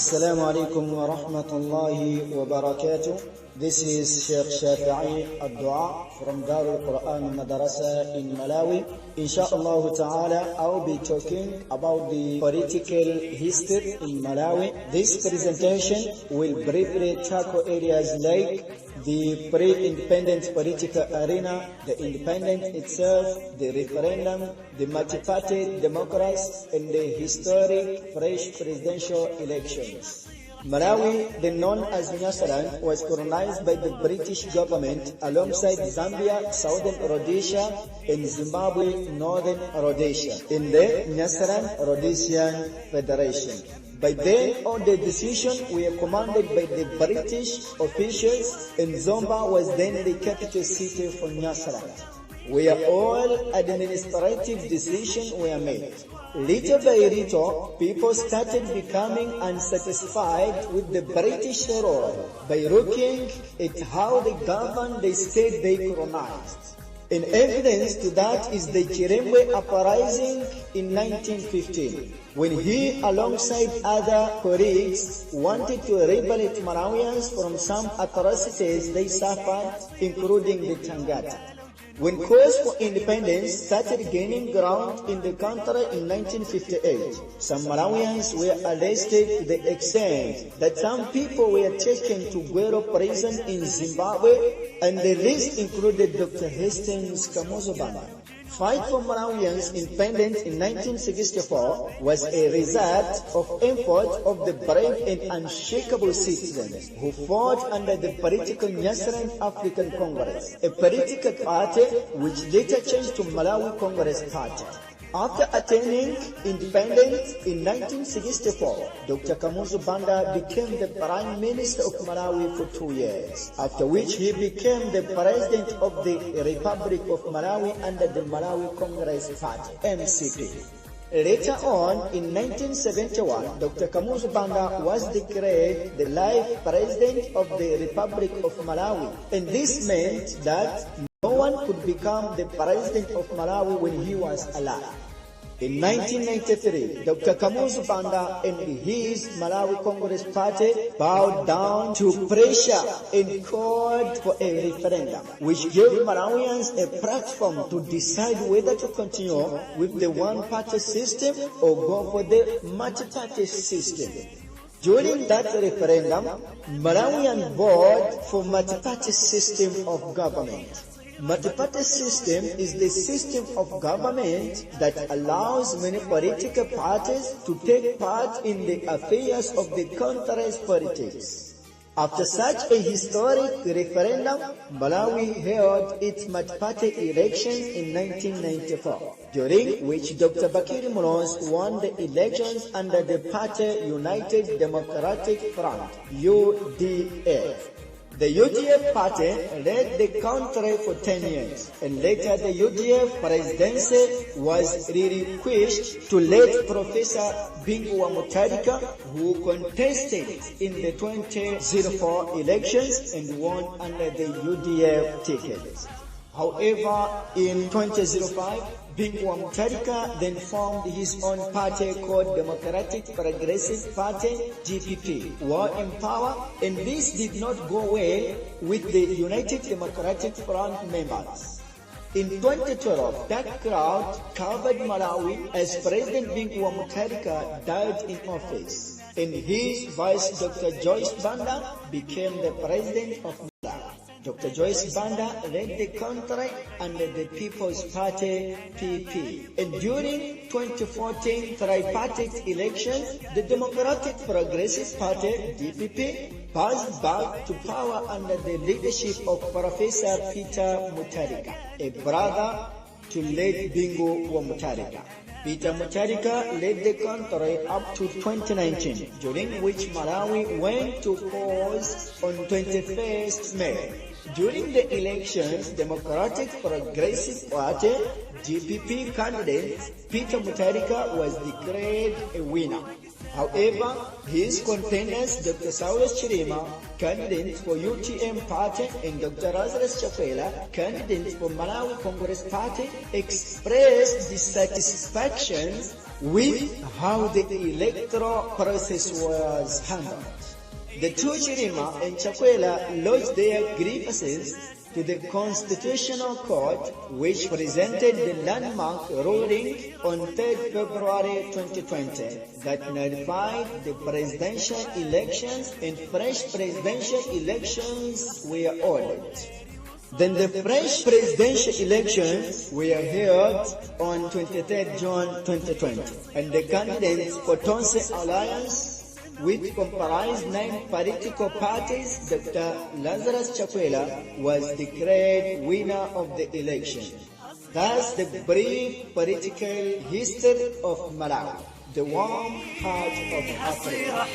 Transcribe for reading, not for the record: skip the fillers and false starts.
Assalamu alaikum wa rahmatullahi wa barakatuh. This is Sh Shafie Alie Duwa from Qur'aan Madrasa in Malawi. Insha'Allah ta'ala, I will be talking about the political history in Malawi. This presentation will briefly tackle areas like the pre-independent political arena, the independence itself, the referendum, the multi-party democracy, and the historic fresh presidential elections. Malawi, then known as Nyasaland, was colonized by the British government alongside Zambia, Southern Rhodesia, and Zimbabwe, Northern Rhodesia, in the Nyasaland-Rhodesian Federation. By then, all the decisions were commanded by the British officials, and Zomba was then the capital city for Nyasaland, where all administrative decisions were made. Little by little, people started becoming unsatisfied with the British rule by looking at how they governed the state they colonized. And evidence to that is the Chiremwe uprising in 1915, when he, alongside other colleagues, wanted to liberate Malawians from some atrocities they suffered, including the Tangata. When calls for independence started gaining ground in the country in 1958, some Malawians were arrested to the extent that some people were taken to Gwero prison in Zimbabwe, and the list included Dr. Hastings Kamuzobamba. Fight for Malawians' independence in 1964 was a result of effort of the brave and unshakable citizens who fought under the political Nyasaland African Congress, a political party which later changed to Malawi Congress Party. After attaining independence in 1964, Dr. Kamuzu Banda became the Prime Minister of Malawi for 2 years, after which he became the President of the Republic of Malawi under the Malawi Congress Party, MCP. Later on, in 1971, Dr. Kamuzu Banda was declared the life President of the Republic of Malawi, and this meant that no one could become the President of Malawi when he was alive. In 1993, Dr. Kamuzu Banda and his Malawi Congress Party bowed down to pressure and called for a referendum, which gave Malawians a platform to decide whether to continue with the one-party system or go for the multi-party system. During that referendum, Malawians voted for multi-party system of government. Multi-party system is the system of government that allows many political parties to take part in the affairs of the country's politics. After such a historic referendum, Malawi held its multi-party elections in 1994, during which Dr. Bakiri Munoz won the elections under the party United Democratic Front, UDF. The UDF party led the country for 10 years, and later the UDF presidency was relinquished to late Professor Bingu Mutharika, who contested in the 2004 elections and won under the UDF ticket. However, in 2005, Bingu Mutharika then formed his own party called Democratic Progressive Party, DPP, while in power, and this did not go well with the United Democratic Front members. In 2012, that crowd covered Malawi as President Bingu Mutharika died in office, and his vice, Dr. Joyce Banda, became the president of Malawi. Dr. Joyce Banda led the country under the People's Party, PP. And during 2014 tripartite elections, the Democratic Progressive Party, DPP, passed back to power under the leadership of Professor Peter Mutharika, a brother to late Bingu Mutharika. Peter Mutharika led the country up to 2019, during which Malawi went to polls on 21st May. During the elections, Democratic Progressive Party, DPP candidate Peter Mutharika was declared a winner. However, his contenders, Dr. Saulus Chirima, candidate for UTM party, and Dr. Lazarus Chakwera, candidate for Malawi Congress Party, expressed dissatisfaction with how the electoral process was handled. The two Chirima and Chakwera lodged their grievances to the Constitutional Court, which presented the landmark ruling on 3rd February 2020 that nullified the presidential elections and fresh presidential elections were ordered. Then the fresh presidential elections were held on 23rd June 2020, and the candidates for Tonse Alliance, which comprised 9 political parties, Dr. Lazarus Chakwera was declared winner of the election. Thus, the brief political history of Malawi, the warm heart of Africa.